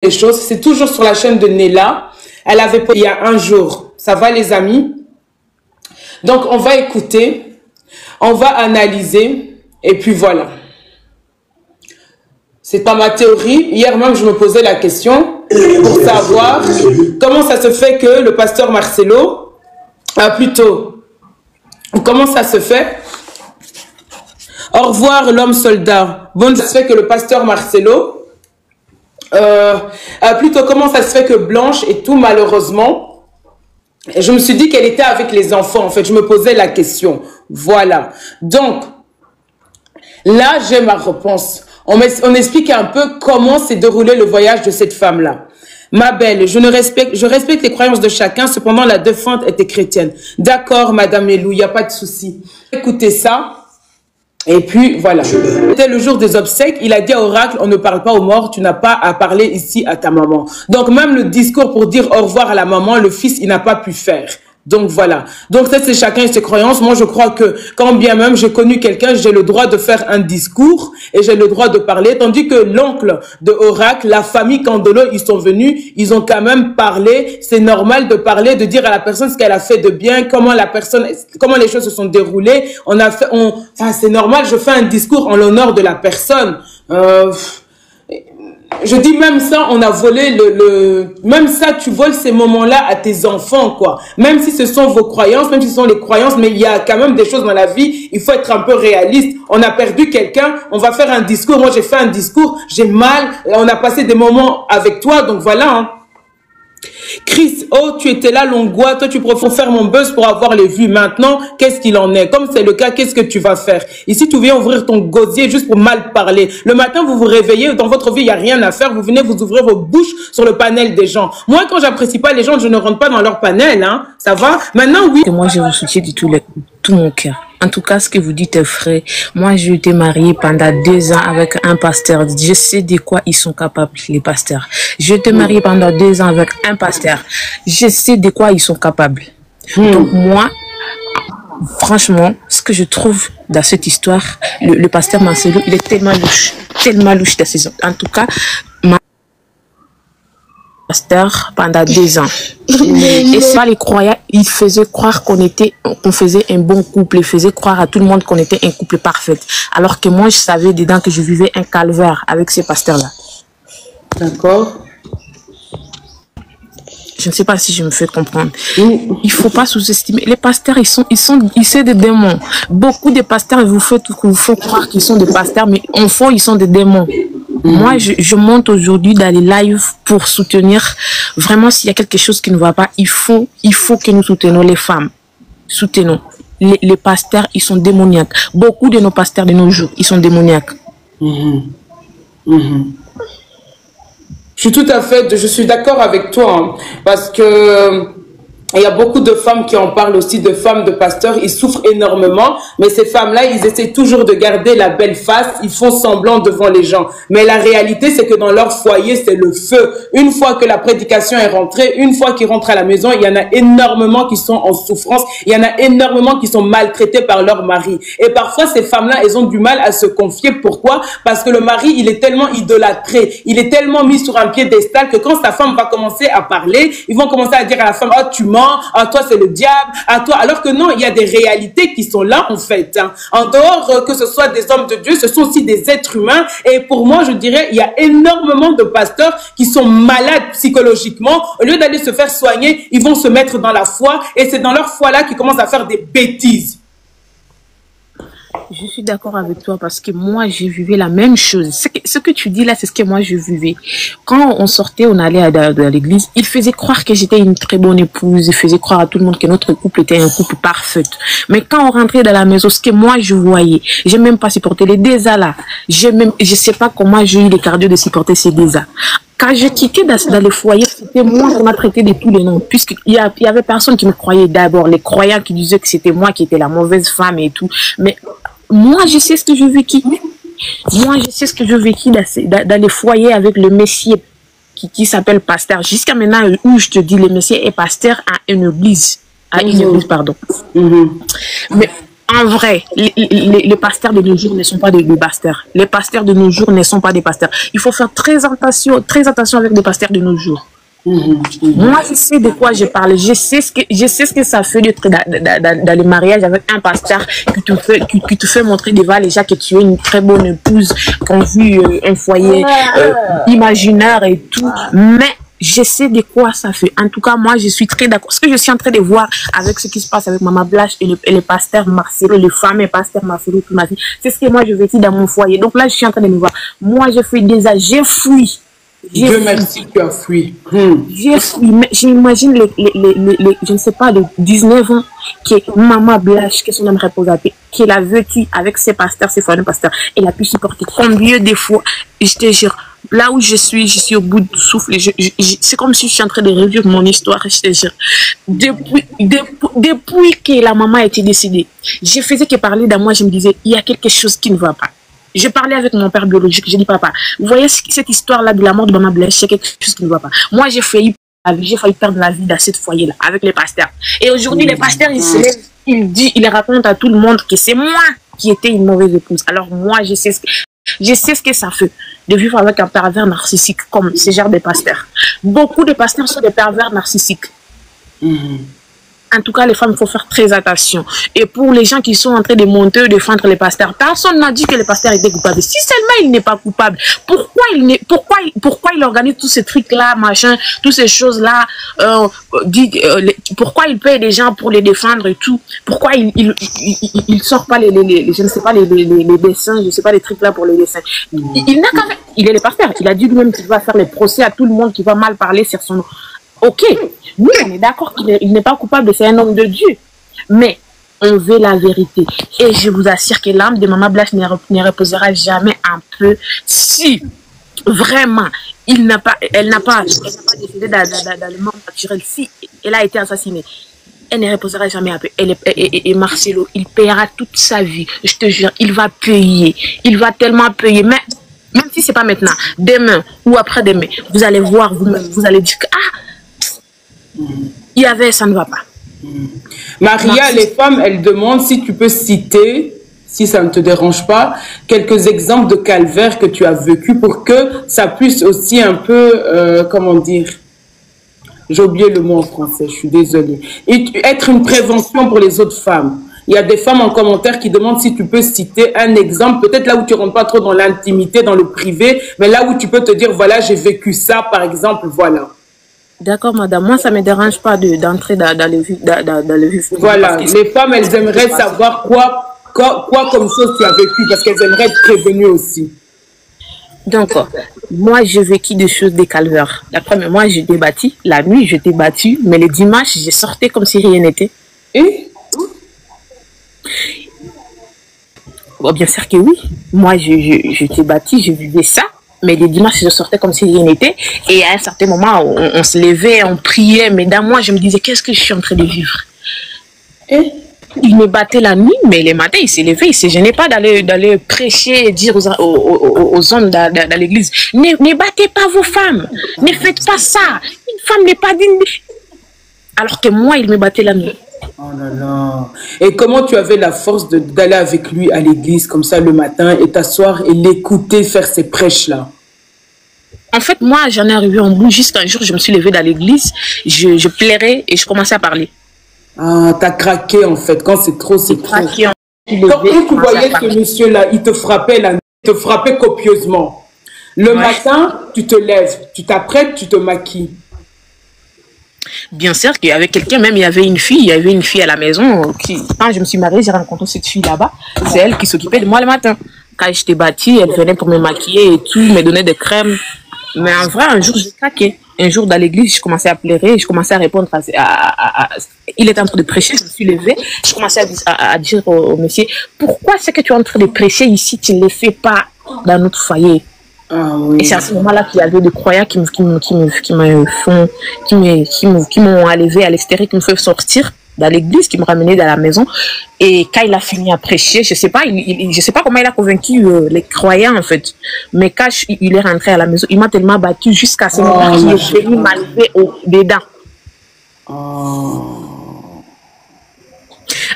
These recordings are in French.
les choses. C'est toujours sur la chaîne de Nella. Elle avait il y a un jour. Ça va les amis? Donc on va écouter, on va analyser et puis voilà. C'est pas ma théorie. Hier même je me posais la question pour savoir comment ça se fait que le pasteur Marcelo, comment ça se fait? Au revoir l'homme soldat. Bon, ça se fait que le pasteur Marcelo, comment ça se fait que Blanche et tout, malheureusement, je me suis dit qu'elle était avec les enfants. En fait, je me posais la question. Voilà. Donc, là, j'ai ma réponse. On explique un peu comment s'est déroulé le voyage de cette femme-là. Ma belle, je respecte les croyances de chacun, cependant la défunte était chrétienne. D'accord, Madame Elou, il n'y a pas de souci. Écoutez ça. Et puis, voilà. C'était le jour des obsèques. Il a dit à Oracle, on ne parle pas aux morts, tu n'as pas à parler ici à ta maman. Donc, même le discours pour dire au revoir à la maman, le fils, il n'a pas pu faire. Donc, voilà. Donc, ça, c'est chacun et ses croyances. Moi, je crois que, quand bien même j'ai connu quelqu'un, j'ai le droit de faire un discours et j'ai le droit de parler. Tandis que l'oncle de Oracle, la famille Candelo, ils sont venus, ils ont quand même parlé. C'est normal de parler, de dire à la personne ce qu'elle a fait de bien, comment les choses se sont déroulées. C'est normal, je fais un discours en l'honneur de la personne. Je dis même ça, on a volé même ça, tu voles ces moments-là à tes enfants, quoi. Même si ce sont vos croyances, même si ce sont les croyances, mais il y a quand même des choses dans la vie, il faut être un peu réaliste. On a perdu quelqu'un, on va faire un discours. Moi, j'ai fait un discours, j'ai mal, on a passé des moments avec toi, donc voilà, hein. Chris, oh, tu étais là, Longwa, toi, tu préfères faire mon buzz pour avoir les vues. Maintenant, qu'est-ce qu'il en est? Comme c'est le cas, qu'est-ce que tu vas faire? Ici, tu viens ouvrir ton gosier juste pour mal parler. Le matin, vous vous réveillez, dans votre vie, il n'y a rien à faire. Vous venez vous ouvrir vos bouches sur le panel des gens. Moi, quand j'apprécie pas les gens, je ne rentre pas dans leur panel, hein. Ça va? Maintenant, oui. Et moi, je vous soutiens de tout mon cœur. En tout cas, ce que vous dites est vrai. Moi, j'ai été mariée pendant 2 ans avec un pasteur. Je sais de quoi ils sont capables, les pasteurs. J'ai été mariée pendant 2 ans avec un pasteur. Je sais de quoi ils sont capables. Donc moi, franchement, ce que je trouve dans cette histoire, le pasteur Marcelo, il est tellement louche dans ces... En tout cas, pasteur pendant 2 ans. Et ça, les croyants, ils faisaient croire qu'on faisait un bon couple. Ils faisaient croire à tout le monde qu'on était un couple parfait. Alors que moi, je savais dedans que je vivais un calvaire avec ces pasteurs-là. D'accord. Je ne sais pas si je me fais comprendre. Il faut pas sous-estimer. Les pasteurs, ils sont des démons. Beaucoup de pasteurs vous font croire qu'ils sont des pasteurs, mais en fond, ils sont des démons. Moi, je monte aujourd'hui dans les lives pour soutenir. Vraiment, s'il y a quelque chose qui ne va pas, il faut que nous soutenions les femmes. Soutenons. Les pasteurs, ils sont démoniaques. Beaucoup de nos pasteurs de nos jours, ils sont démoniaques. Je suis d'accord avec toi, hein, parce que il y a beaucoup de femmes qui en parlent aussi, de femmes de pasteurs, ils souffrent énormément, mais ces femmes-là, ils essaient toujours de garder la belle face, ils font semblant devant les gens. Mais la réalité, c'est que dans leur foyer, c'est le feu. Une fois que la prédication est rentrée, une fois qu'ils rentrent à la maison, il y en a énormément qui sont en souffrance, il y en a énormément qui sont maltraités par leur mari. Et parfois, ces femmes-là, elles ont du mal à se confier. Pourquoi? Parce que le mari, il est tellement idolâtré, il est tellement mis sur un piédestal que quand sa femme va commencer à parler, ils vont commencer à dire à la femme, oh, tu mens, à toi c'est le diable, à toi, alors que non, il y a des réalités qui sont là en fait, hein. En dehors que ce soit des hommes de Dieu, ce sont aussi des êtres humains, et pour moi je dirais, il y a énormément de pasteurs qui sont malades psychologiquement. Au lieu d'aller se faire soigner, ils vont se mettre dans la foi, et c'est dans leur foi là qu'ils commencent à faire des bêtises. Je suis d'accord avec toi parce que moi, j'ai vécu la même chose. Ce que tu dis là, c'est ce que moi, je vivais. Quand on sortait, on allait dans l'église, il faisait croire que j'étais une très bonne épouse. Il faisait croire à tout le monde que notre couple était un couple parfait. Mais quand on rentrait dans la maison, ce que moi, je voyais, j'ai même pas supporté les désas là. Je sais pas comment j'ai eu le cardio de supporter ces désas. Quand je quittais dans les foyers, c'était moi qui m'a traité de tous les noms. Puisqu'il y avait personne qui me croyait d'abord. Les croyants qui disaient que c'était moi qui étais la mauvaise femme et tout. Mais moi, je sais ce que je vécu. Moi, je sais ce que je vécu dans les foyers avec le messier qui s'appelle pasteur. Jusqu'à maintenant, où je te dis, le messier est pasteur à une église. À une église, pardon. Mais En vrai, les pasteurs de nos jours ne sont pas des pasteurs. Les pasteurs de nos jours ne sont pas des pasteurs. Il faut faire très attention avec les pasteurs de nos jours. Moi, je sais de quoi je parle. Je sais ce que ça fait d'être dans le mariage avec un pasteur qui te fait montrer devant les gens que tu es une très bonne épouse, qu'on vit un foyer imaginaire et tout. Mais je sais de quoi ça fait. En tout cas, moi, je suis très d'accord. Ce que je suis en train de voir avec ce qui se passe avec Maman Blanche et le pasteur Marcelo, les fameux pasteur Marcelo, c'est ce que moi, je vécu dans mon foyer. Donc là, je suis en train de me voir. Moi, je fais des âges, j'ai fui. Dieu merci, tu as fui. J'ai fui. Mais j'imagine je ne sais pas, les 19 ans que Maman Blanche, que son âme repose à paix, qu'elle a vécu avec ses pasteurs, ses fameux pasteurs. Elle a pu supporter combien de fois. Je te jure, là où je suis au bout du souffle. C'est comme si je suis en train de revivre mon histoire, je te jure. Depuis que la maman a été décédée, je faisais que parler dans moi, je me disais, il y a quelque chose qui ne va pas. Je parlais avec mon père biologique, je dis, papa, vous voyez cette histoire-là de la mort de Maman Blanche, il y a quelque chose qui ne va pas. Moi, j'ai failli perdre la vie dans cette foyer-là, avec les pasteurs. Et aujourd'hui, les pasteurs, ils se lèvent, ils racontent à tout le monde que c'est moi qui étais une mauvaise épouse. Alors moi, je sais ce que ça fait de vivre avec un pervers narcissique comme ce genre de pasteurs. Beaucoup de pasteurs sont des pervers narcissiques. En tout cas, les femmes, il faut faire très attention. Et pour les gens qui sont en train de monter et de défendre les pasteurs, personne n'a dit que le pasteur était coupable. Si seulement il n'est pas coupable, pourquoi il organise tous ces trucs-là, machin, toutes ces choses-là, pourquoi il paye des gens pour les défendre et tout? Pourquoi il sort pas je ne sais pas, les dessins, je ne sais pas, les trucs-là pour les dessins. Il n'a qu'à faire. Il est le pasteur. Il a dit lui-même qu'il va faire les procès à tout le monde qui va mal parler sur son nom. Ok, oui, on est d'accord qu'il n'est pas coupable, c'est un homme de Dieu. Mais on veut la vérité. Et je vous assure que l'âme de Maman Blanche ne reposera jamais un peu si vraiment elle n'a pas décédé dans le monde naturel. Si elle a été assassinée, elle ne reposera jamais un peu. Et Marcelo, il paiera toute sa vie. Je te jure, il va payer. Il va tellement payer. Mais même si ce n'est pas maintenant, demain ou après-demain, vous allez voir vous-même, vous allez dire que il y avait, ça ne va pas. Maria, les femmes, elles demandent si tu peux citer, si ça ne te dérange pas, quelques exemples de calvaire que tu as vécu pour que ça puisse aussi un peu, comment dire, j'ai oublié le mot en français, je suis désolée, et être une prévention pour les autres femmes. Il y a des femmes en commentaire qui demandent si tu peux citer un exemple, peut-être là où tu ne rentres pas trop dans l'intimité, dans le privé, mais là où tu peux te dire, voilà, j'ai vécu ça, par exemple, voilà. D'accord, madame. Moi, ça ne me dérange pas d'entrer dans le vif. Voilà, les femmes, elles aimeraient savoir quoi comme chose tu as vécu, parce qu'elles aimeraient être prévenues aussi. Donc, moi, j'ai vécu des choses, des calvaires. La première, moi, je débattis. La nuit, je débattis. Mais le dimanche, je sortais comme si rien n'était. Et bon, bien sûr que oui. Moi, je débattis, je vivais ça. Mais les dimanches, je sortais comme si rien n'était. Et à un certain moment, on se levait, on priait. Mais dans moi, je me disais, qu'est-ce que je suis en train de vivre? Et il me battait la nuit, mais les matins, il s'est levé. Il ne se gênait pas d'aller prêcher et dire aux hommes dans l'église, ne battez pas vos femmes. Ne faites pas ça. Une femme n'est pas digne. Alors que moi, il me battait la nuit. Oh là là. Et comment tu avais la force d'aller avec lui à l'église comme ça le matin et t'asseoir et l'écouter faire ces prêches-là? En fait, moi, j'en ai arrivé en bout. Jusqu'un jour, je me suis levée dans l'église, je plairais et je commençais à parler. Ah, t'as craqué en fait. Quand c'est trop, c'est trop. Quand tu voyais ce monsieur-là, il te frappait la nuit, il te frappait copieusement. Le matin, tu te lèves, tu t'apprêtes, tu te maquilles. Bien sûr qu'avec quelqu'un, même il y avait une fille à la maison. Quand je me suis mariée, j'ai rencontré cette fille là-bas. C'est elle qui s'occupait de moi le matin. Quand j'étais bâtie, elle venait pour me maquiller et tout, me donnait des crèmes. Mais en vrai, un jour, j'ai craqué. Un jour, dans l'église, je commençais à pleurer, je commençais à répondre il était en train de prêcher, je me suis levée, je commençais à dire au monsieur, pourquoi ce que tu es en train de prêcher ici, tu ne le fais pas dans notre foyer? Ah, oui. Et c'est à ce moment-là qu'il y avait des croyants qui m'ont enlevé à l'extérieur, qui me font sortir dans l'église, qui me ramenaient dans la maison. Et quand il a fini à prêcher, je sais pas comment il a convaincu les croyants en fait. Mais quand il est rentré à la maison, il m'a tellement battu jusqu'à ce moment qu'il est venu m'enlever dedans.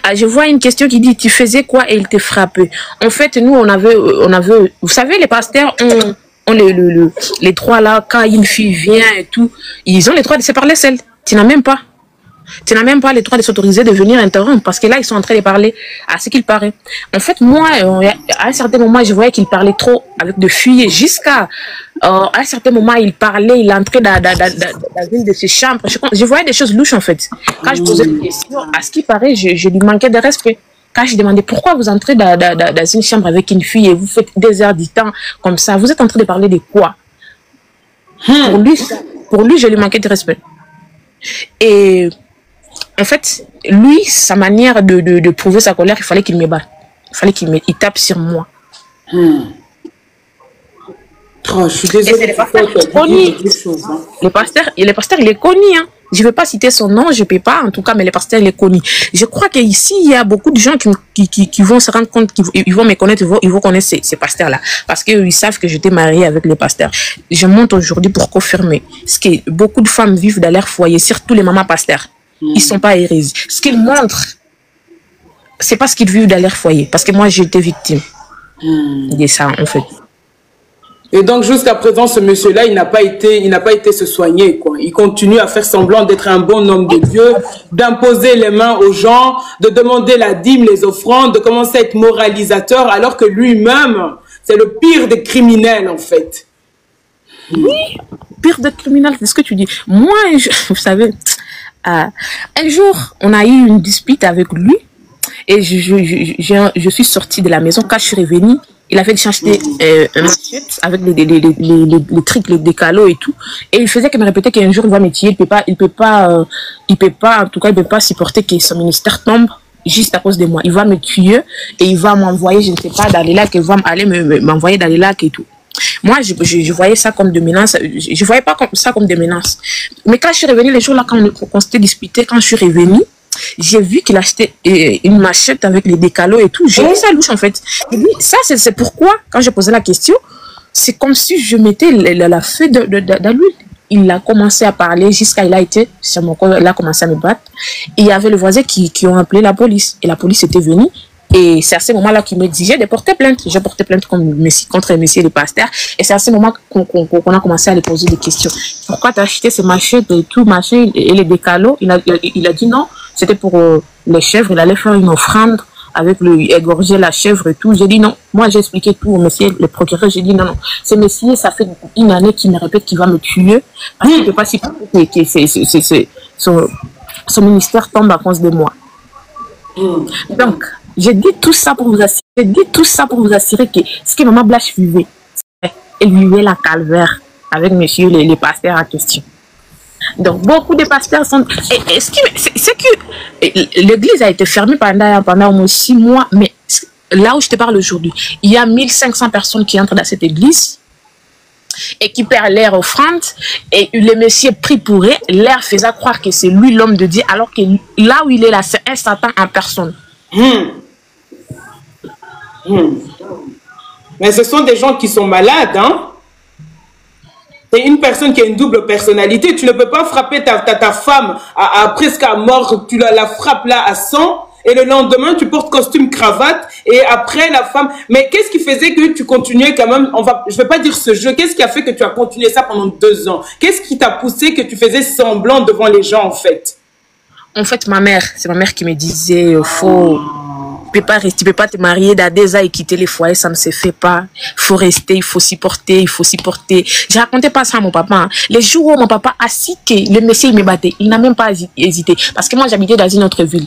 Ah, je vois une question qui dit, tu faisais quoi et il te frappait. En fait, nous, on avait, vous savez, les pasteurs ont les droits là, quand une fille vient et tout, ils ont les droits de se parler seuls. Tu n'as même pas. Tu n'as même pas le droit de s'autoriser de venir interrompre parce que là, ils sont en train de parler à ce qu'il paraît. En fait, moi, à un certain moment, je voyais qu'il parlait trop avec de filles jusqu'à à un certain moment, il parlait, il entrait dans une de ses chambres. Je voyais des choses louches en fait. Quand je posais des questions, à ce qu'il paraît, je lui manquais de respect. Quand je demandais pourquoi vous entrez dans une chambre avec une fille et vous faites des heures du temps comme ça, vous êtes en train de parler de quoi? Pour lui, je lui manquais de respect. Et en fait, lui, sa manière de prouver sa colère, il fallait qu'il me batte. Il fallait qu'il tape sur moi. Oh, je suis désolée. Le pasteur, il est connu. Hein. Je ne vais pas citer son nom, je ne peux pas, en tout cas, mais le pasteur, il est connu. Je crois qu'ici, il y a beaucoup de gens qui vont se rendre compte, ils vont me connaître, ils vont connaître ces pasteurs-là. Parce qu'ils savent que j'étais mariée avec les pasteurs. Je monte aujourd'hui pour confirmer ce que beaucoup de femmes vivent dans leur foyer, surtout les mamans pasteurs. Ils ne sont pas hérésies. Ce qu'ils montrent, ce n'est pas ce qu'ils vivent dans leur foyer. Parce que moi, j'ai été victime de ça, en fait. Et donc, jusqu'à présent, ce monsieur-là, il n'a pas été se soigner, quoi. Il continue à faire semblant d'être un bon homme de Dieu, d'imposer les mains aux gens, de demander la dîme, les offrandes, de commencer à être moralisateur, alors que lui-même, c'est le pire des criminels, en fait. Oui, pire des criminels, c'est ce que tu dis. Moi, vous savez, un jour, on a eu une dispute avec lui, et je suis sortie de la maison. Quand je suis revenue, il avait acheté un machette avec les trucs, les décalos et tout. Et il faisait qu'il me répétait qu'un jour il va me tuer. Il peut pas, en tout cas, il peut pas supporter que son ministère tombe juste à cause de moi. Il va me tuer et il va m'envoyer, je ne sais pas, dans les lacs. Il va aller m'envoyer dans les lacs et tout. Moi, je voyais ça comme des menaces. Je voyais pas ça comme des menaces. Mais quand je suis revenue, les jours là, quand on s'était disputé, quand je suis revenue, j'ai vu qu'il achetait une machette avec les décalos et tout. J'ai vu ça louche en fait. Et puis, ça, c'est pourquoi, quand j'ai posé la question, c'est comme si je mettais la feu dans l'huile. Il a commencé à parler jusqu'à il a été sur mon corps, il a commencé à me battre. Et il y avait le voisin qui ont appelé la police. Et la police était venue. Et c'est à ce moment-là qu'il m'exigeait de porter plainte. J'ai porté plainte contre monsieur le pasteur. Et c'est à ce moment qu'on a commencé à lui poser des questions. Pourquoi tu as acheté ces machettes et tout, machin, et les décalos? Il a dit non. C'était pour les chèvres, il allait faire une offrande avec égorger la chèvre et tout. J'ai dit non. Moi, j'ai expliqué tout au monsieur, le procureur. J'ai dit non, non. Ce monsieur, ça fait une année qu'il me répète qu'il va me tuer. Parce qu'il ne peut pas supporter que son ministère tombe à cause de moi. Donc, j'ai dit tout ça pour vous assurer que ce que Maman Blanche vivait, elle vivait la calvaire avec monsieur les pasteurs en question. Donc, beaucoup de pasteurs sont... C'est que l'église a été fermée pendant au moins 6 mois, mais là où je te parle aujourd'hui, il y a 1500 personnes qui entrent dans cette église et qui perdent leur offrande, et le monsieur prie pour eux, leur faisant croire que c'est lui l'homme de Dieu, alors que là où il est là, c'est un Satan en personne. Mais ce sont des gens qui sont malades, hein? C'est une personne qui a une double personnalité. Tu ne peux pas frapper ta femme presque à mort. Tu la frappes là à 100 et le lendemain, tu portes costume, cravate et après la femme... Mais qu'est-ce qui faisait que tu continuais quand même? Je ne vais pas dire ce jeu. Qu'est-ce qui a fait que tu as continué ça pendant 2 ans? Qu'est-ce qui t'a poussé que tu faisais semblant devant les gens en fait? En fait, c'est ma mère qui me disait, tu peux pas te marier dans 2 ans et quitter les foyers, ça ne se fait pas. Il faut rester, il faut supporter. Je racontais pas ça à mon papa. Hein. Les jours où mon papa a su que le monsieur il me battait, il n'a même pas hésité. Parce que moi, j'habitais dans une autre ville.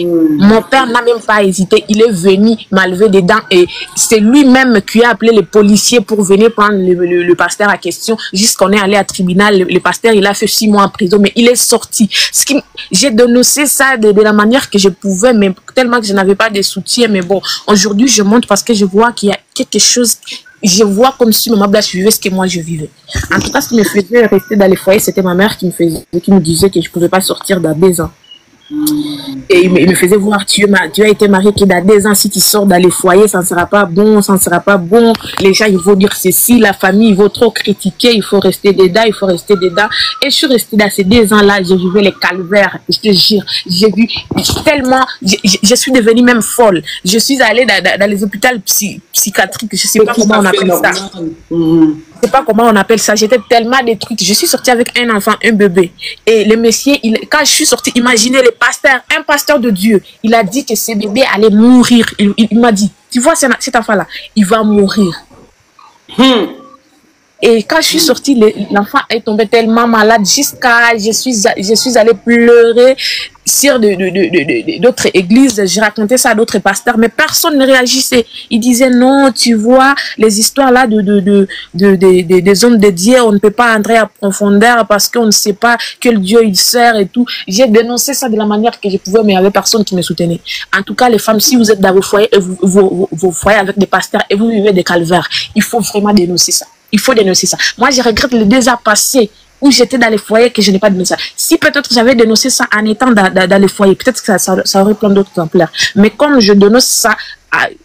Mon père n'a même pas hésité. Il est venu m'enlever des dents et c'est lui-même qui a appelé les policiers pour venir prendre le pasteur à question. Jusqu'on est allé à tribunal, le pasteur, il a fait 6 mois en prison, mais il est sorti. J'ai dénoncé ça de la manière que je pouvais, mais tellement que je n'avais pas de soutien. Mais bon, aujourd'hui, je monte parce que je vois qu'il y a quelque chose. Je vois comme si Maman Blanche vivait ce que moi je vivais. En tout cas, ce qui me faisait rester dans les foyers, c'était ma mère qui me disait que je ne pouvais pas sortir dans 2 ans. Et il me faisait voir, tu as été marié qui a des ans, si tu sors dans les foyers, ça ne sera pas bon, ça ne sera pas bon. Les gens, ils vont dire ceci, la famille, ils vont trop critiquer, il faut rester dedans, il faut rester dedans. Et je suis restée dans ces 2 ans-là, j'ai vu les calvaires, je te jure. J'ai vu tellement, je suis devenue même folle. Je suis allée dans les hôpitaux psychiatriques, je ne sais pas comment on appelle ça. Je sais pas comment on appelle ça. J'étais tellement détruite. Je suis sortie avec un enfant, un bébé. Et le monsieur, quand je suis sortie, imaginez le pasteur, un pasteur de Dieu, il a dit que ce bébé allait mourir. Il m'a dit, tu vois cet enfant-là, il va mourir. Et quand je suis sortie, l'enfant est tombé tellement malade jusqu'à... Je suis allée pleurer sur d'autres églises. J'ai raconté ça à d'autres pasteurs, mais personne ne réagissait. Ils disaient non, tu vois, les histoires là des hommes de Dieu, on ne peut pas entrer à profondeur parce qu'on ne sait pas quel Dieu il sert et tout. J'ai dénoncé ça de la manière que je pouvais, mais il n'y avait personne qui me soutenait. En tout cas, les femmes, si vous êtes dans vos foyers, vos foyers avec des pasteurs et vous vivez des calvaires, il faut vraiment dénoncer ça. Il faut dénoncer ça. Moi, je regrette les 2 ans passés où j'étais dans les foyers que je n'ai pas dénoncé ça. Si peut-être j'avais dénoncé ça en étant dans les foyers, peut-être que ça aurait plein d'autres ampleurs. Mais comme je dénonce ça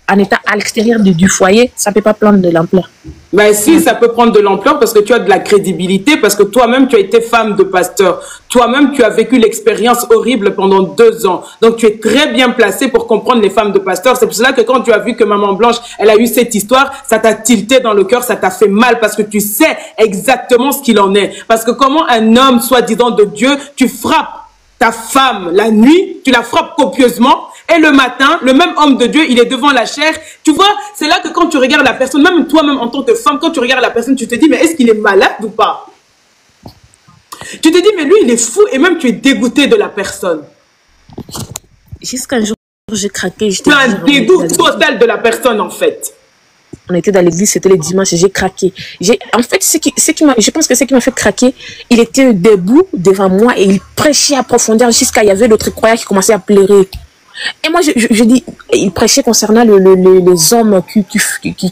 en étant à l'extérieur du foyer, ça ne peut pas prendre de l'ampleur. Ben si, ça peut prendre de l'ampleur parce que tu as de la crédibilité, parce que toi-même, tu as été femme de pasteur. Toi-même, tu as vécu l'expérience horrible pendant 2 ans. Donc, tu es très bien placée pour comprendre les femmes de pasteur. C'est pour cela que quand tu as vu que Maman Blanche, elle a eu cette histoire, ça t'a tilté dans le cœur, ça t'a fait mal parce que tu sais exactement ce qu'il en est. Parce que comment un homme, soi-disant de Dieu, tu frappes ta femme la nuit, tu la frappes copieusement, et le matin, le même homme de Dieu, il est devant la chair. Tu vois, c'est là que quand tu regardes la personne, même toi-même en tant que femme, quand tu regardes la personne, tu te dis, mais est-ce qu'il est malade ou pas? Tu te dis, mais lui, il est fou, et même tu es dégoûté de la personne. Jusqu'un jour, j'ai craqué. Tu as un dégoût total de la personne, en fait. On était dans l'église, c'était le dimanche, et j'ai craqué. En fait, je pense que ce qui m'a fait craquer, il était debout devant moi et il prêchait à profondeur jusqu'à il y avait d'autres croyants qui commençaient à pleurer. Et moi, je dis, il prêchait concernant les hommes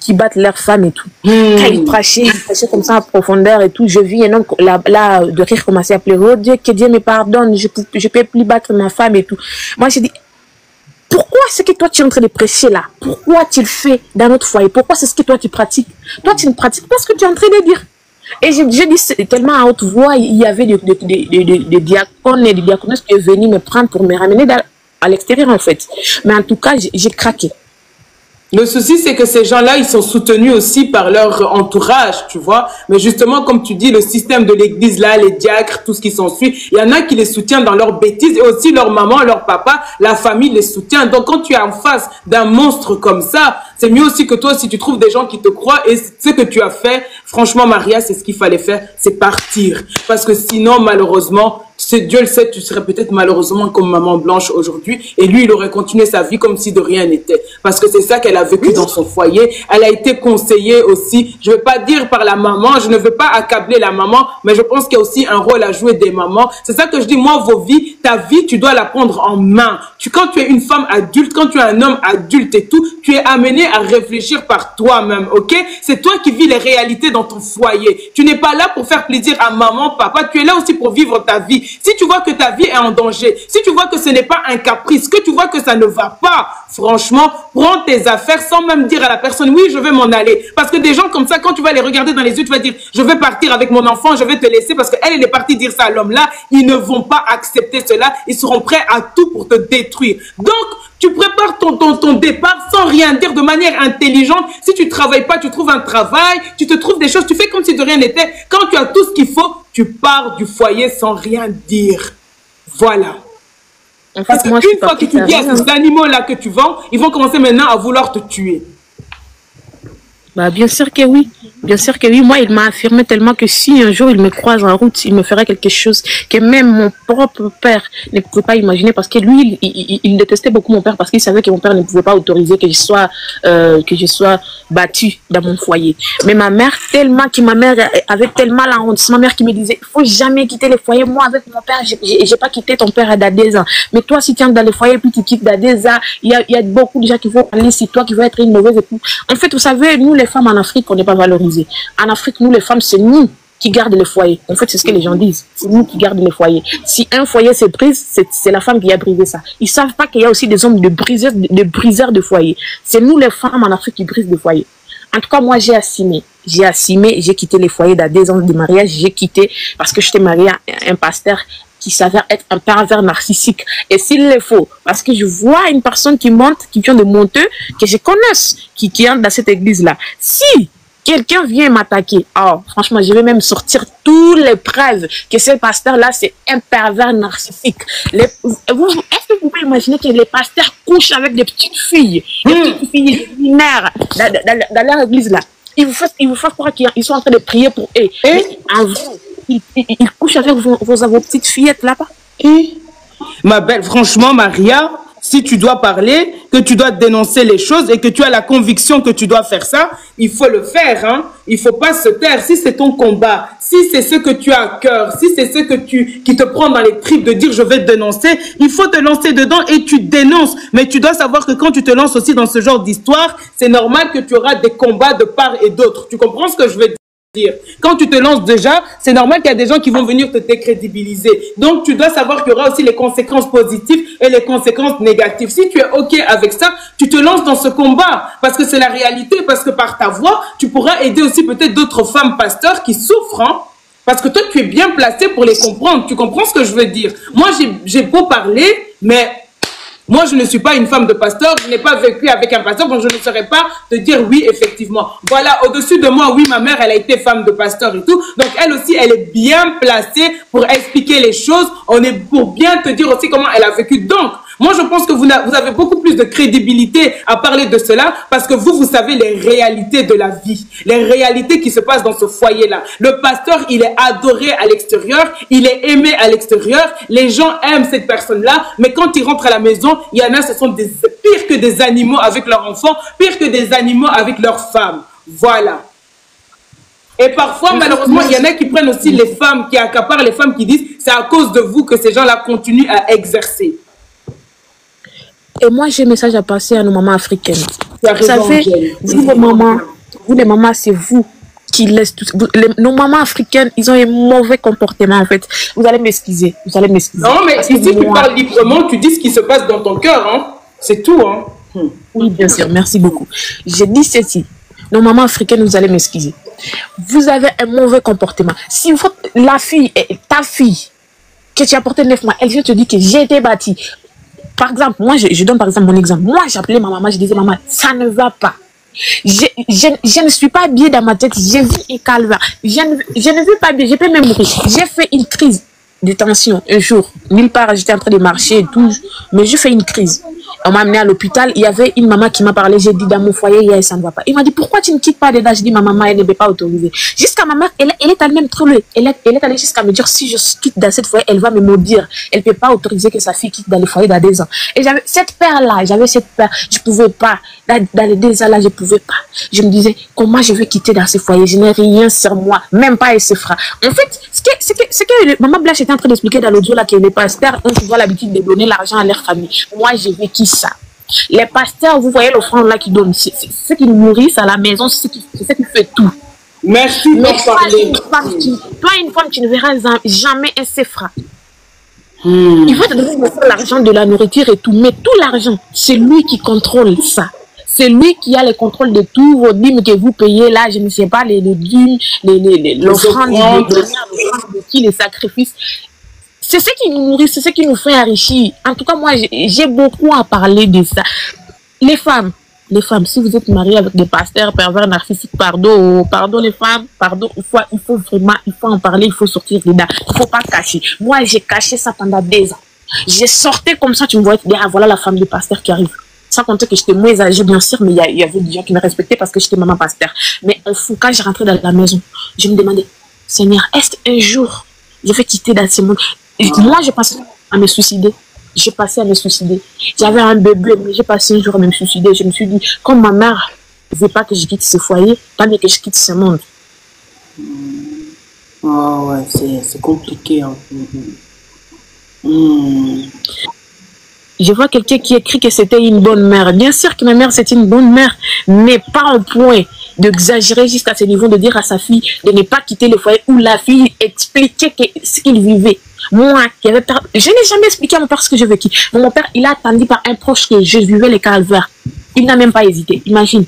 qui battent leurs femmes et tout. Quand il prêchait comme ça à profondeur et tout, je vis un homme là de rire commencer à pleurer. Oh Dieu, que Dieu me pardonne, je peux plus battre ma femme et tout. Moi, je dis, pourquoi ce que toi tu es en train de prêcher là? Pourquoi tu le fais dans notre foyer? Pourquoi c'est ce que toi tu pratiques? Toi, tu ne pratiques pas ce que tu es en train de dire. Et je dis tellement à haute voix, il y avait des diacones et des diaconesses qui sont venus me prendre pour me ramener à l'extérieur en fait. Mais en tout cas, j'ai craqué. Le souci, c'est que ces gens-là, ils sont soutenus aussi par leur entourage, tu vois. Mais justement, comme tu dis, le système de l'église, là, les diacres, tout ce qui s'ensuit, il y en a qui les soutiennent dans leurs bêtises et aussi leur maman, leur papa, la famille les soutient. Donc, quand tu es en face d'un monstre comme ça, c'est mieux aussi que toi, si tu trouves des gens qui te croient et ce que tu as fait, franchement, Maria, c'est ce qu'il fallait faire, c'est partir. Parce que sinon, malheureusement, Dieu le sait, tu serais peut-être malheureusement comme Maman Blanche aujourd'hui et lui, il aurait continué sa vie comme si de rien n'était. Parce que c'est ça qu'elle a vécu dans son foyer. Elle a été conseillée aussi, je ne veux pas dire par la maman, je ne veux pas accabler la maman, mais je pense qu'il y a aussi un rôle à jouer des mamans. C'est ça que je dis, moi, vos vies, ta vie, tu dois la prendre en main. Quand tu es une femme adulte, quand tu es un homme adulte et tout, tu es amené à réfléchir par toi-même, ok? C'est toi qui vis les réalités dans ton foyer. Tu n'es pas là pour faire plaisir à maman, papa, tu es là aussi pour vivre ta vie. Si tu vois que ta vie est en danger, si tu vois que ce n'est pas un caprice, que tu vois que ça ne va pas, franchement, prends tes affaires sans même dire à la personne, oui, je vais m'en aller. Parce que des gens comme ça, quand tu vas les regarder dans les yeux, tu vas dire, je vais partir avec mon enfant, je vais te laisser parce qu'elle, elle est partie dire ça à l'homme-là. Ils ne vont pas accepter cela. Ils seront prêts à tout pour te détruire. Donc, tu prépares ton départ sans rien dire de manière intelligente. Si tu ne travailles pas, tu trouves un travail, tu te trouves des choses, tu fais comme si de rien n'était. Quand tu as tout ce qu'il faut, tu pars du foyer sans rien dire. Voilà. En fait, parce qu'une fois que tu dis à ces animaux-là que tu vends, ils vont commencer maintenant à vouloir te tuer. Bah, bien sûr que oui. Bien sûr que oui. Moi, il m'a affirmé tellement que si un jour il me croise en route, il me ferait quelque chose que même mon propre père ne pouvait pas imaginer parce que lui, il détestait beaucoup mon père parce qu'il savait que mon père ne pouvait pas autoriser que je sois battue dans mon foyer. Mais ma mère, ma mère avait tellement la honte. Ma mère qui me disait, il faut jamais quitter le foyer. Moi, avec mon père, j'ai pas quitté ton père à 2 ans. Mais toi, si tu es dans le foyer puis tu quittes à 2 ans, il y a beaucoup de gens qui vont parler sur toi, qui vont être une mauvaise épouse. En fait, vous savez, nous, les femmes en Afrique, on n'est pas valorisées. En Afrique, nous, les femmes, c'est nous qui gardent les foyers. En fait, c'est ce que les gens disent. C'est nous qui gardons les foyers. Si un foyer se brise, c'est la femme qui a brisé ça. Ils savent pas qu'il y a aussi des hommes de briseurs de foyers. C'est nous les femmes en Afrique qui brisent des foyers. En tout cas, moi, j'ai assumé. J'ai quitté les foyers dans 2 ans de mariage. J'ai quitté parce que j'étais mariée à un pasteur qui s'avère être un pervers narcissique. Et s'il le faut, parce que je vois une personne qui monte, qui vient de Monteux, que je connaisse, qui entre dans cette église-là. Si quelqu'un vient m'attaquer, oh, franchement, je vais même sortir tous les preuves que ce pasteur-là, c'est un pervers narcissique. Est-ce que vous pouvez imaginer que les pasteurs couchent avec des petites filles, des petites filles mineures dans leur église-là? Ils vous font croire qu'ils sont en train de prier pour eux. Mais en vrai, ils couchent avec vos petites fillettes là-bas. Ma belle, franchement, Maria, si tu dois parler, que tu dois dénoncer les choses et que tu as la conviction que tu dois faire ça, il faut le faire. Hein? Il ne faut pas se taire. Si c'est ton combat, si c'est ce que tu as à cœur, si c'est ce que qui te prend dans les tripes de dire je vais te dénoncer, il faut te lancer dedans et tu dénonces. Mais tu dois savoir que quand tu te lances aussi dans ce genre d'histoire, c'est normal que tu auras des combats de part et d'autre. Tu comprends ce que je veux dire? Quand tu te lances déjà, c'est normal qu'il y a des gens qui vont venir te décrédibiliser. Donc, tu dois savoir qu'il y aura aussi les conséquences positives et les conséquences négatives. Si tu es OK avec ça, tu te lances dans ce combat parce que c'est la réalité, parce que par ta voix, tu pourras aider aussi peut-être d'autres femmes pasteurs qui souffrent. Hein? Parce que toi, tu es bien placé pour les comprendre. Tu comprends ce que je veux dire? Moi, j'ai beau parler, mais... moi, je ne suis pas une femme de pasteur, je n'ai pas vécu avec un pasteur, donc je ne saurais pas te dire oui, effectivement. Voilà, au-dessus de moi, oui, ma mère, elle a été femme de pasteur et tout. Donc, elle aussi, elle est bien placée pour expliquer les choses. On est pour bien te dire aussi comment elle a vécu. Donc, moi, je pense que vous avez beaucoup plus de crédibilité à parler de cela parce que vous savez les réalités de la vie, les réalités qui se passent dans ce foyer-là. Le pasteur, il est adoré à l'extérieur, il est aimé à l'extérieur, les gens aiment cette personne-là, mais quand il rentre à la maison, il y en a, ce sont pire que des animaux avec leurs enfants, pire que des animaux avec leurs femmes. Voilà. Et parfois, malheureusement, il y en a qui prennent aussi les femmes, qui accaparent les femmes, qui disent c'est à cause de vous que ces gens-là continuent à exercer. Et moi, j'ai un message à passer à nos mamans africaines. Vous savez, vous les mamans, c'est vous qui laissent tout. Nos mamans africaines, ils ont un mauvais comportement, en fait. Vous allez m'excuser. Non, mais ici, tu parles librement, tu dis ce qui se passe dans ton cœur. Hein? C'est tout. Hein? Oui, bien sûr. Merci beaucoup. J'ai dit ceci. Nos mamans africaines, vous allez m'excuser. Vous avez un mauvais comportement. Si ta fille, que tu as porté 9 mois, elle vient te dire que j'ai été bâtie. Par exemple, moi, je donne par exemple mon exemple. Moi, j'appelais ma maman, je disais, maman, ça ne va pas. Je ne suis pas bien dans ma tête. J'ai vu un calvaire. Je ne veux pas bien. Je peux même mourir. J'ai fait une crise de tension un jour. Nulle part, j'étais en train de marcher et tout. Mais j'ai fait une crise. On m'a amené à l'hôpital. Il y avait une maman qui m'a parlé. J'ai dit, dans mon foyer, ça ne va pas. Il m'a dit, pourquoi tu ne quittes pas dedans? Je dis, ma maman, elle ne veut pas autoriser. Jusqu'à ma mère, elle est allée même trop loin. Elle est allée jusqu'à me dire, si je quitte dans cette foyer, elle va me maudire. Elle ne peut pas autoriser que sa fille quitte dans le foyer dans 2 ans. Et j'avais cette peur-là. Je ne pouvais pas. Dans les 2 ans-là, je ne pouvais pas. Je me disais, comment je vais quitter dans ce foyer? Je n'ai rien sur moi. Même pas elle se fera. En fait, ce que maman Blanche était en train d'expliquer dans l'audio, là, que les pasteurs ont souvent l'habitude de donner l'argent à leur famille. Moi, j'ai vécu ça. Les pasteurs, vous voyez l'offrande là qui donnent, c'est ceux qui nous nourrissent à la maison, c'est ceux qui fait tout. Merci de parler. Toi, une femme, tu ne verras jamais un CFRA. Il va te donner l'argent de la nourriture et tout, mais tout l'argent, c'est lui qui contrôle ça. C'est lui qui a le contrôle de tout, vos dîmes que vous payez là, je ne sais pas, les dîmes, l'offrande de qui, les sacrifices. C'est ce qui nous nourrit, c'est ce qui nous fait enrichir. En tout cas, moi, j'ai beaucoup à parler de ça. Les femmes, si vous êtes mariés avec des pasteurs pervers narcissiques, pardon les femmes, pardon, il faut vraiment, il faut en parler, il faut sortir dedans. Il ne faut pas cacher. Moi, j'ai caché ça pendant 2 ans. J'ai sorti comme ça, tu me vois, ah, voilà la femme du pasteur qui arrive. Sans compter que j'étais moins âgée, bien sûr, mais il y avait des gens qui me respectaient parce que j'étais maman pasteur. Mais au fond, quand je rentrais dans la maison, je me demandais, Seigneur, est-ce qu'un jour, je vais quitter dans ce monde? Moi, j'ai passé à me suicider. J'avais un bébé, mais j'ai passé un jour à me suicider. Je me suis dit, comme ma mère ne veut pas que je quitte ce foyer, tant mieux que je quitte ce monde. Ah ouais, c'est compliqué. Hein. Je vois quelqu'un qui écrit que c'était une bonne mère. Bien sûr que ma mère, c'est une bonne mère, mais pas au point d'exagérer jusqu'à ce niveau de dire à sa fille de ne pas quitter le foyer où la fille expliquait ce qu'il vivait. Moi, je n'ai jamais expliqué à mon père ce que j'ai vécu. Mon père, il a attendu par un proche que je vivais les calvaires. Il n'a même pas hésité, imagine.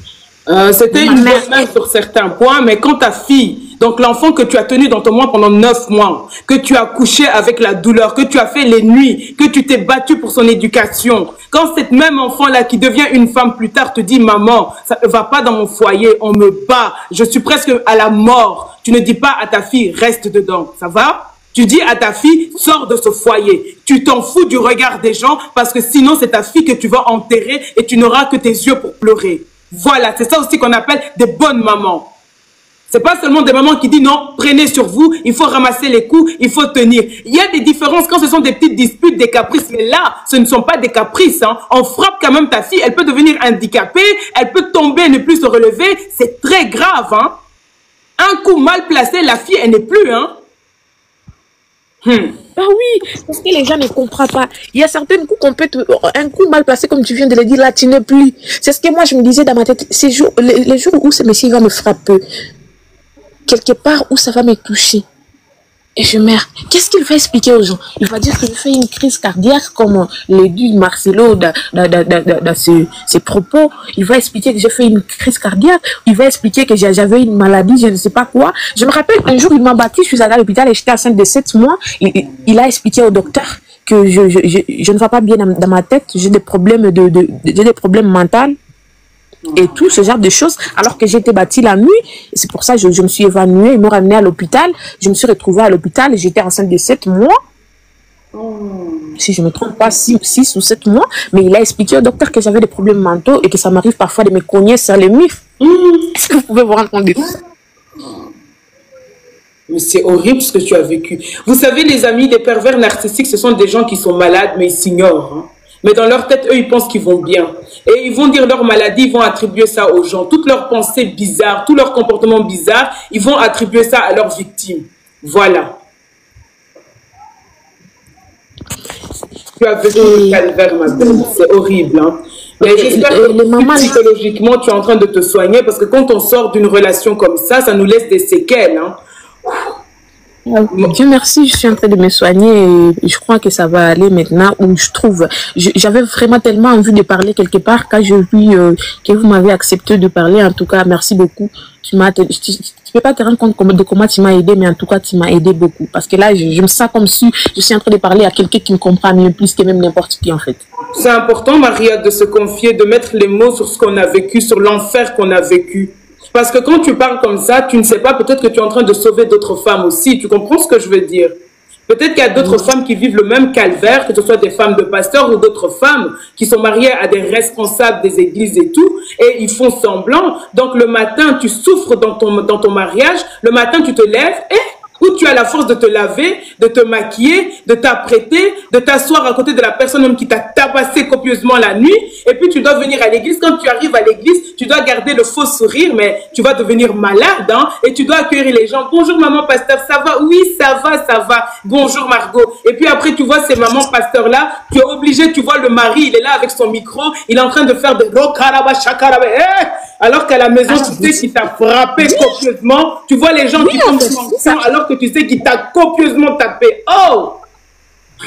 C'était une bonne mère sur certains points, mais quand ta fille, donc l'enfant que tu as tenu dans ton ventre pendant 9 mois, que tu as couché avec la douleur, que tu as fait les nuits, que tu t'es battu pour son éducation, quand cette même enfant-là qui devient une femme plus tard te dit « Maman, ça ne va pas dans mon foyer, on me bat, je suis presque à la mort », tu ne dis pas à ta fille « Reste dedans », ça va ? Tu dis à ta fille, sors de ce foyer. Tu t'en fous du regard des gens parce que sinon c'est ta fille que tu vas enterrer et tu n'auras que tes yeux pour pleurer. Voilà, c'est ça aussi qu'on appelle des bonnes mamans. C'est pas seulement des mamans qui disent non, prenez sur vous, il faut ramasser les coups, il faut tenir. Il y a des différences quand ce sont des petites disputes, des caprices, mais là, ce ne sont pas des caprices. Hein. On frappe quand même ta fille, elle peut devenir handicapée, elle peut tomber et ne plus se relever, c'est très grave. Hein. Un coup mal placé, la fille, elle n'est plus. Hein. Ah oui, parce que les gens ne comprennent pas. Il y a certains coups qu'on peut un coup mal placé, comme tu viens de le dire, là, tu n'es plus. C'est ce que moi, je me disais dans ma tête. Les jours où ce monsieur va me frapper, quelque part où ça va me toucher. Et je meurs. Qu'est-ce qu'il va expliquer aux gens? Il va dire que je fais une crise cardiaque, comme le dit Marcelo dans ses propos. Il va expliquer que j'ai fait une crise cardiaque. Il va expliquer que j'avais une maladie, je ne sais pas quoi. Je me rappelle, un jour, il m'a battu, je suis allée à l'hôpital et j'étais enceinte de 7 mois. Il a expliqué au docteur que je ne vais pas bien dans ma tête. J'ai des problèmes j'ai des problèmes mentaux. Et tout ce genre de choses, alors que j'étais bâtie la nuit. C'est pour ça que je me suis évanouie. Ils m'ont ramenée à l'hôpital. Je me suis retrouvée à l'hôpital et j'étais enceinte de 7 mois. Si je ne me trompe pas, 6 ou 7 mois. Mais il a expliqué au docteur que j'avais des problèmes mentaux et que ça m'arrive parfois de me cogner sur les murs. Est-ce que vous pouvez vous rendre compte de ça? Mais c'est horrible ce que tu as vécu. Vous savez, les amis, des pervers narcissiques, ce sont des gens qui sont malades, mais ils s'ignorent. Hein. Mais dans leur tête, eux, ils pensent qu'ils vont bien. Et ils vont dire leur maladie, ils vont attribuer ça aux gens. Toutes leurs pensées bizarres, tous leurs comportements bizarres, ils vont attribuer ça à leurs victimes. Voilà. Tu as vécu le calvaire, ma belle. C'est horrible. Hein? Mais j'espère que psychologiquement, tu es en train de te soigner parce que quand on sort d'une relation comme ça nous laisse des séquelles. Hein? Dieu merci, je suis en train de me soigner et je crois que ça va aller maintenant où je trouve. J'avais vraiment tellement envie de parler quelque part quand je vis que vous m'avez accepté de parler. En tout cas, merci beaucoup. Tu peux pas te rendre compte de comment tu m'as aidé, mais en tout cas, tu m'as aidé beaucoup. Parce que là, je me sens comme si je suis en train de parler à quelqu'un qui me comprend mieux plus que même n'importe qui en fait. C'est important, Maria, de se confier, de mettre les mots sur ce qu'on a vécu, sur l'enfer qu'on a vécu. Parce que quand tu parles comme ça, tu ne sais pas, peut-être que tu es en train de sauver d'autres femmes aussi. Tu comprends ce que je veux dire? Peut-être qu'il y a d'autres femmes qui vivent le même calvaire, que ce soit des femmes de pasteurs ou d'autres femmes qui sont mariées à des responsables des églises et tout, et ils font semblant. Donc le matin, tu souffres dans ton mariage, le matin, tu te lèves et où tu as la force de te laver, de te maquiller, de t'apprêter, de t'asseoir à côté de la personne même qui t'a tabassé copieusement la nuit, et puis tu dois venir à l'église. Quand tu arrives à l'église, tu dois garder le faux sourire, mais tu vas devenir malade, hein, et tu dois accueillir les gens. Bonjour maman pasteur, ça va? Oui, ça va, ça va. Bonjour Margot. Et puis après, tu vois ces mamans pasteurs-là, tu es obligé, tu vois le mari, il est là avec son micro, il est en train de faire des rokaraba, chakaraba, alors qu'à la maison, tu sais qu'il t'a frappé copieusement. Tu vois les gens qui tombent en sang alors que tu sais qu'il t'a copieusement tapé. Oh!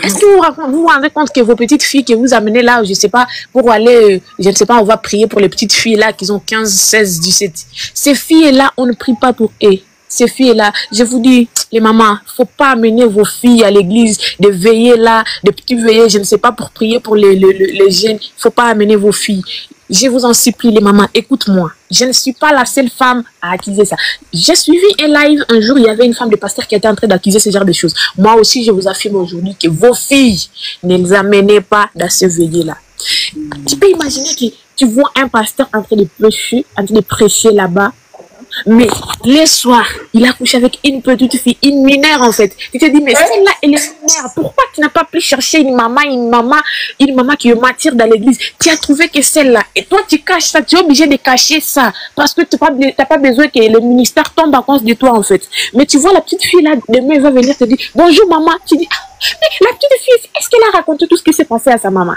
Est-ce que vous vous rendez compte que vos petites filles que vous amenez là, je ne sais pas, pour aller, je ne sais pas, on va prier pour les petites filles là qui ont 15, 16, 17. Ces filles-là, on ne prie pas pour eux. Ces filles-là, je vous dis, les mamans, faut pas amener vos filles à l'église, de veiller là, de petites veillées, je ne sais pas, pour prier pour les jeunes. Faut pas amener vos filles. Je vous en supplie, les mamans, écoute-moi. Je ne suis pas la seule femme à accuser ça. J'ai suivi un live un jour, il y avait une femme de pasteur qui était en train d'accuser ce genre de choses. Moi aussi, je vous affirme aujourd'hui que vos filles, ne les amenez pas dans ce veillée-là. Tu peux imaginer que tu vois un pasteur en train de prêcher là-bas. Mais les soirs, il a couché avec une petite fille, une mineure en fait. Tu te dis, mais celle-là, elle est mineure. Pourquoi tu n'as pas pu chercher une maman qui est martyre dans l'église? Tu as trouvé que celle-là. Et toi, tu caches ça. Tu es obligé de cacher ça. Parce que tu n'as pas besoin que le ministère tombe à cause de toi en fait. Mais tu vois la petite fille là, demain, elle va venir te dire, bonjour maman. Tu dis, ah, mais la petite fille, est-ce qu'elle a raconté tout ce qui s'est passé à sa maman?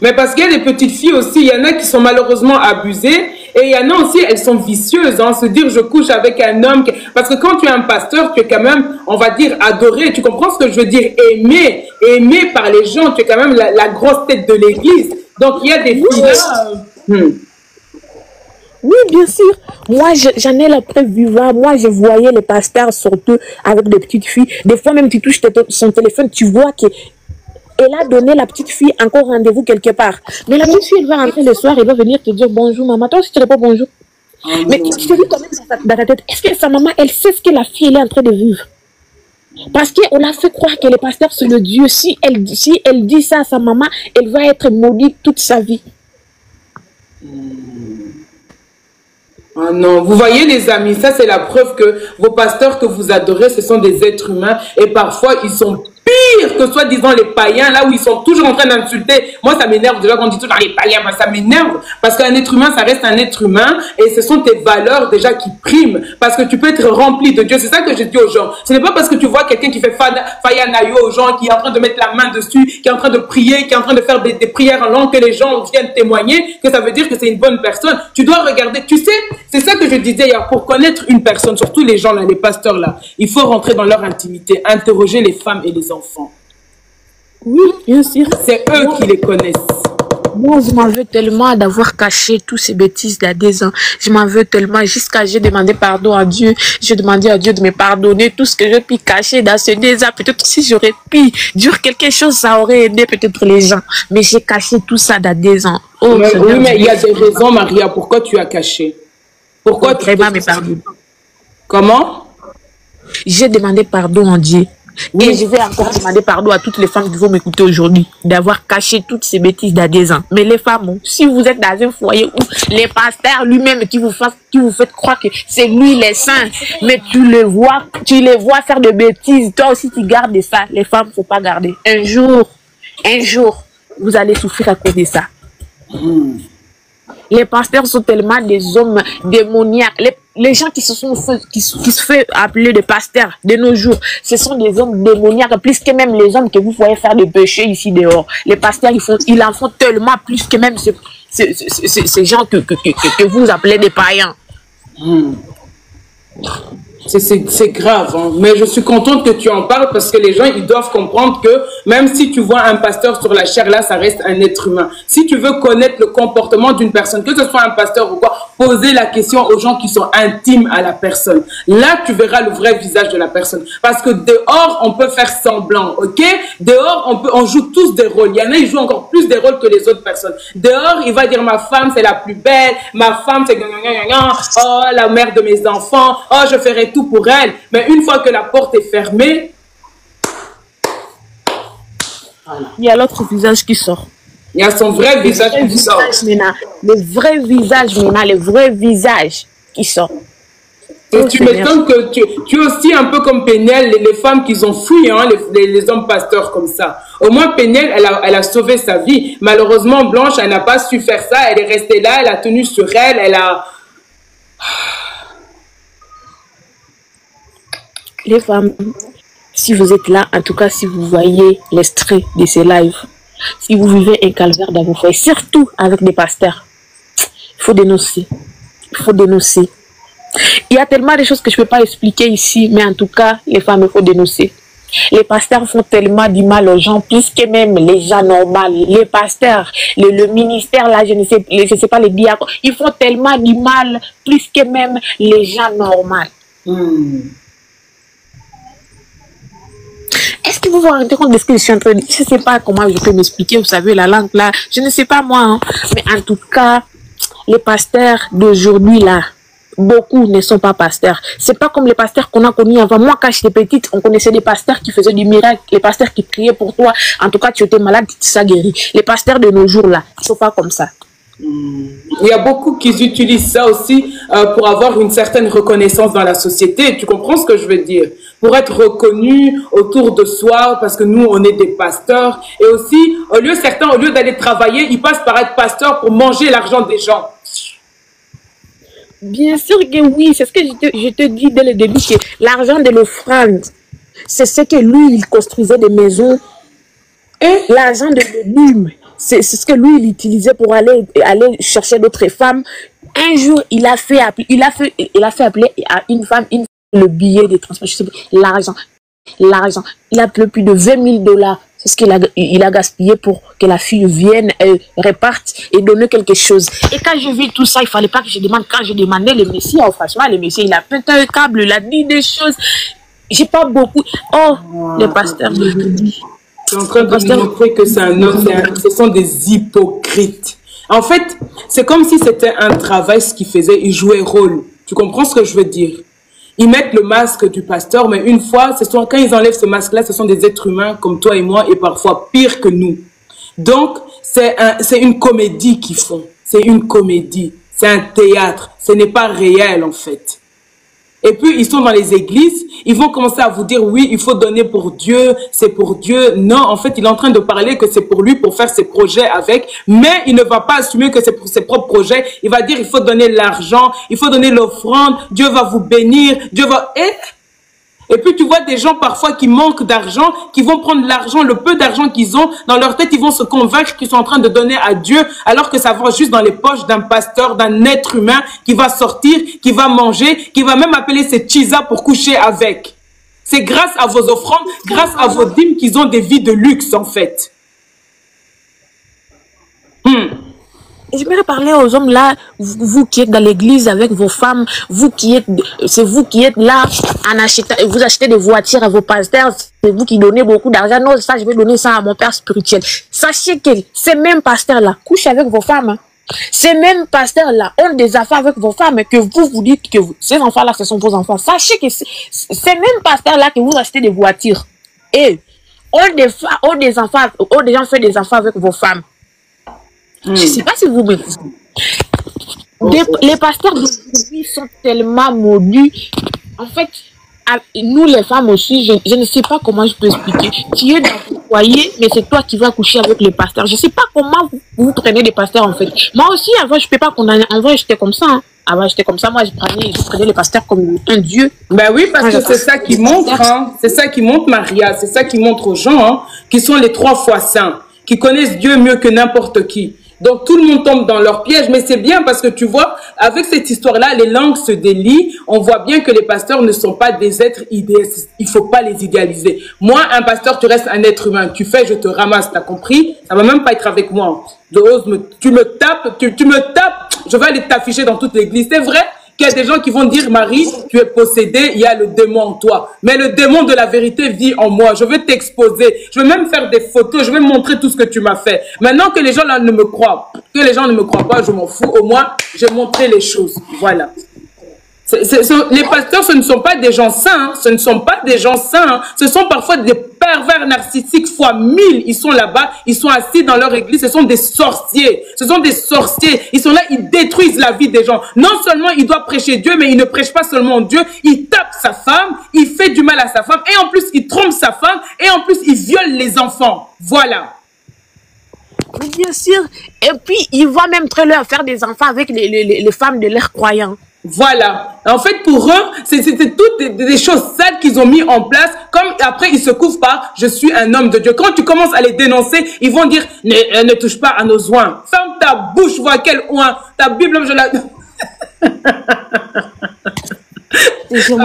Mais parce qu'il y a des petites filles aussi, il y en a qui sont malheureusement abusées et il y en a aussi, elles sont vicieuses, hein, se dire je couche avec un homme. Parce que quand tu es un pasteur, tu es quand même, on va dire, adoré. Tu comprends ce que je veux dire? Aimé par les gens. Tu es quand même la grosse tête de l'église. Donc il y a des filles là. Oui, bien sûr. Moi, j'en ai la preuve vivante. Moi, je voyais les pasteurs surtout avec des petites filles. Des fois, même tu touches son téléphone, tu vois que elle a donné la petite fille encore rendez-vous quelque part. Mais la petite fille, elle va rentrer le soir, elle va venir te dire bonjour, maman. Toi aussi, tu réponds bonjour. Mais tu te dis quand même dans ta tête, est-ce que sa maman, elle sait ce que la fille elle est en train de vivre? Parce qu'on a fait croire que le pasteur, c'est le Dieu. Si elle dit ça à sa maman, elle va être maudite toute sa vie. Ah non, vous voyez les amis, ça c'est la preuve que vos pasteurs que vous adorez, ce sont des êtres humains et parfois ils sont pires que soi-disant les païens, là où ils sont toujours en train d'insulter. Moi ça m'énerve déjà quand on dit toujours les païens, ça m'énerve parce qu'un être humain ça reste un être humain et ce sont tes valeurs déjà qui priment parce que tu peux être rempli de Dieu. C'est ça que je dis aux gens. Ce n'est pas parce que tu vois quelqu'un qui fait Faya Nayo aux gens, qui est en train de mettre la main dessus, qui est en train de prier, qui est en train de faire des prières en langue que les gens viennent témoigner, que ça veut dire que c'est une bonne personne. Tu dois regarder, tu sais, c'est ça que je disais hier, pour connaître une personne, surtout les gens là, les pasteurs là, il faut rentrer dans leur intimité, interroger les femmes et les enfants. Oui, bien sûr. C'est eux qui les connaissent. Moi, je m'en veux tellement d'avoir caché tous ces bêtises d'il y a des ans. Je m'en veux tellement jusqu'à j'ai demandé pardon à Dieu. J'ai demandé à Dieu de me pardonner tout ce que j'ai pu cacher dans ces 2 ans. Peut-être si j'aurais pu dire quelque chose, ça aurait aidé peut-être les gens. Mais j'ai caché tout ça dans 2 ans. Oh, oui, mais il y a des raisons, Maria, pourquoi tu as caché? Pourquoi tu vraiment me pardonner? Comment? J'ai demandé pardon à Dieu. Oui. Et je vais encore demander pardon à toutes les femmes qui vont m'écouter aujourd'hui d'avoir caché toutes ces bêtises d'il y a 2 ans. Mais les femmes, si vous êtes dans un foyer où les pasteurs lui-même qui vous faites croire que c'est lui les saints, mais tu les vois faire des bêtises, toi aussi tu gardes ça. Les femmes, faut pas garder. Un jour, vous allez souffrir à cause de ça. Les pasteurs sont tellement des hommes démoniaques. Les gens qui se fait appeler des pasteurs de nos jours, ce sont des hommes démoniaques, plus que même les hommes que vous voyez faire des péchés ici dehors. Les pasteurs, ils en font tellement plus que même ces gens que vous appelez des païens. C'est grave, hein. Mais je suis contente que tu en parles parce que les gens, ils doivent comprendre que même si tu vois un pasteur sur la chair, là, ça reste un être humain. Si tu veux connaître le comportement d'une personne, que ce soit un pasteur ou quoi, poser la question aux gens qui sont intimes à la personne. Là, tu verras le vrai visage de la personne. Parce que dehors, on peut faire semblant, ok? Dehors, on joue tous des rôles. Il y en a, ils jouent encore plus des rôles que les autres personnes. Dehors, il va dire ma femme, c'est la plus belle, ma femme, c'est oh, la mère de mes enfants, oh, je ferai tout pour elle. Mais une fois que la porte est fermée, voilà. Il y a l'autre visage qui sort. Il y a son vrai visage qui sort. Le vrai visage maintenant, le vrai visage qui sort. Et tu m'étonnes que tu es aussi un peu comme Péniel, les femmes qui ont fui, hein, les hommes pasteurs comme ça. Au moins, Péniel, elle a sauvé sa vie. Malheureusement, Blanche, elle n'a pas su faire ça. Elle est restée là, elle a tenu sur elle, elle a... Les femmes, si vous êtes là, en tout cas, si vous voyez l'extrait de ces lives, si vous vivez un calvaire dans vos foyers, surtout avec des pasteurs, il faut dénoncer. Il faut dénoncer. Il y a tellement de choses que je ne peux pas expliquer ici, mais en tout cas, les femmes, il faut dénoncer. Les pasteurs font tellement du mal aux gens, plus que même les gens normaux. Les pasteurs, le ministère, là, je ne sais pas, les diacres, ils font tellement du mal, plus que même les gens normaux. Est-ce que vous vous rendez compte de ce que je suis en train de dire? Je ne sais pas comment je peux m'expliquer, vous savez, la langue là, je ne sais pas moi, hein. Mais en tout cas, les pasteurs d'aujourd'hui là, beaucoup ne sont pas pasteurs. C'est pas comme les pasteurs qu'on a connus avant. Moi, quand j'étais petite, on connaissait des pasteurs qui faisaient du miracle, les pasteurs qui priaient pour toi. En tout cas, tu étais malade, tu t'es guéri. Les pasteurs de nos jours là, ils ne sont pas comme ça. Il y a beaucoup qui utilisent ça aussi pour avoir une certaine reconnaissance dans la société. Tu comprends ce que je veux dire? Pour être reconnu autour de soi, parce que nous, on est des pasteurs. Et aussi, certains, au lieu d'aller travailler, ils passent par être pasteurs pour manger l'argent des gens. Bien sûr que oui, c'est ce que je te dis dès le début, que l'argent de l'offrande, c'est ce que lui, il construisait des maisons Et l'argent de l'élume, c'est ce que lui, il utilisait pour aller chercher d'autres femmes. Un jour, il a fait appeler à une femme, le billet de transport, je sais pas, l'argent. Il a appelé plus de 20 000 $. C'est ce qu'il a gaspillé pour que la fille vienne, reparte et donner quelque chose. Et quand je vis tout ça, il fallait pas que je demande. Quand je demandais le Messie, oh, franchement, le Messie, il a pété un câble, il a dit des choses. J'ai pas beaucoup. Oh, le pasteur me dit. Tu es en train de nous montrer que c'est un homme, ce sont des hypocrites. En fait, c'est comme si c'était un travail ce qu'il faisait, il jouait rôle. Tu comprends ce que je veux dire? Ils mettent le masque du pasteur, mais une fois, quand ils enlèvent ce masque-là, ce sont des êtres humains comme toi et moi, et parfois pire que nous. Donc, c'est une comédie qu'ils font. C'est une comédie. C'est un théâtre. Ce n'est pas réel, en fait. Et puis, ils sont dans les églises, ils vont commencer à vous dire, oui, il faut donner pour Dieu, c'est pour Dieu. Non, en fait, il est en train de parler que c'est pour lui, pour faire ses projets avec, mais il ne va pas assumer que c'est pour ses propres projets. Il va dire, il faut donner l'argent, il faut donner l'offrande, Dieu va vous bénir, Dieu va... Et puis, tu vois des gens parfois qui manquent d'argent, qui vont prendre l'argent, le peu d'argent qu'ils ont, dans leur tête, ils vont se convaincre qu'ils sont en train de donner à Dieu, alors que ça va juste dans les poches d'un pasteur, d'un être humain qui va sortir, qui va manger, qui va même appeler ses tchisa pour coucher avec. C'est grâce à vos offrandes, grâce à vos dîmes qu'ils ont des vies de luxe, en fait. Et je vais parler aux hommes là, vous qui êtes dans l'église avec vos femmes, c'est vous qui êtes là, vous achetez des voitures à vos pasteurs, c'est vous qui donnez beaucoup d'argent. Non, ça, je vais donner ça à mon père spirituel. Sachez que ces mêmes pasteurs-là couchent avec vos femmes. Hein. Ces mêmes pasteurs-là ont des affaires avec vos femmes, que vous dites que ces enfants-là, ce sont vos enfants. Sachez que ces mêmes pasteurs-là que vous achetez des voitures et ont des enfants, ont déjà fait des enfants avec vos femmes. Je ne sais pas si vous me dites. Les pasteurs d'aujourd'hui sont tellement maudits. En fait, nous les femmes aussi, je ne sais pas comment je peux expliquer. Tu es dans ton foyer, mais c'est toi qui vas coucher avec les pasteurs. Je ne sais pas comment vous prenez des pasteurs en fait. Moi aussi, avant, je ne peux pas qu'on en vrai, j'étais comme ça. Hein. Avant, j'étais comme ça. Moi, je prenais les pasteurs comme un dieu. Ben oui, parce que c'est ça qui montre. Hein. C'est ça qui montre, Maria. C'est ça qui montre aux gens hein, qui sont les 3 fois saints, qui connaissent Dieu mieux que n'importe qui. Donc, tout le monde tombe dans leur piège, mais c'est bien parce que tu vois, avec cette histoire-là, les langues se délient. On voit bien que les pasteurs ne sont pas des êtres idéalistes. Il faut pas les idéaliser. Moi, un pasteur, tu restes un être humain. Tu fais, je te ramasse, t'as compris? Ça va même pas être avec moi. Tu me tapes, tu me tapes, je vais aller t'afficher dans toute l'église. C'est vrai qu'il y a des gens qui vont dire, Marie, tu es possédée, il y a le démon en toi. Mais le démon de la vérité vit en moi. Je vais t'exposer. Je vais même faire des photos. Je vais montrer tout ce que tu m'as fait. Maintenant que les gens là ne me croient, pas, je m'en fous. Au moins, j'ai montré les choses. Voilà. Les pasteurs, ce ne sont pas des gens saints. Hein. Ce ne sont pas des gens saints. Hein. Ce sont parfois des pervers narcissiques fois 1000. Ils sont là-bas. Ils sont assis dans leur église. Ce sont des sorciers. Ce sont des sorciers. Ils sont là. Ils détruisent la vie des gens. Non seulement il doit prêcher Dieu, mais il ne prêche pas seulement Dieu. Il tape sa femme. Il fait du mal à sa femme. Et en plus, il trompe sa femme. Et en plus, il viole les enfants. Voilà. Bien sûr. Et puis, il va même très leur faire des enfants avec les femmes de leurs croyants. Voilà. En fait, pour eux, c'est toutes des choses sales qu'ils ont mis en place. Comme après, ils se couvrent par « je suis un homme de Dieu ». Quand tu commences à les dénoncer, ils vont dire « ne touche pas à nos oins ». Ferme ta bouche, vois quel oin. Ta Bible, je la...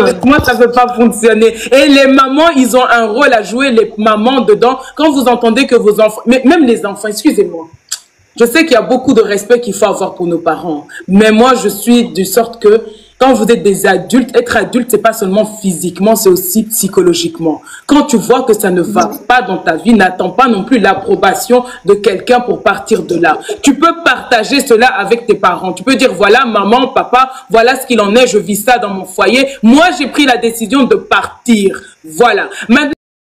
Avec moi, ça ne peut pas fonctionner. Et les mamans, ils ont un rôle à jouer, les mamans dedans. Quand vous entendez que vos enfants... Mais même les enfants, excusez-moi. Je sais qu'il y a beaucoup de respect qu'il faut avoir pour nos parents. Mais moi, je suis de sorte que quand vous êtes des adultes, être adulte, c'est pas seulement physiquement, c'est aussi psychologiquement. Quand tu vois que ça ne va pas dans ta vie, n'attends pas non plus l'approbation de quelqu'un pour partir de là. Tu peux partager cela avec tes parents. Tu peux dire, voilà, maman, papa, voilà ce qu'il en est, je vis ça dans mon foyer. Moi, j'ai pris la décision de partir. Voilà. Maintenant,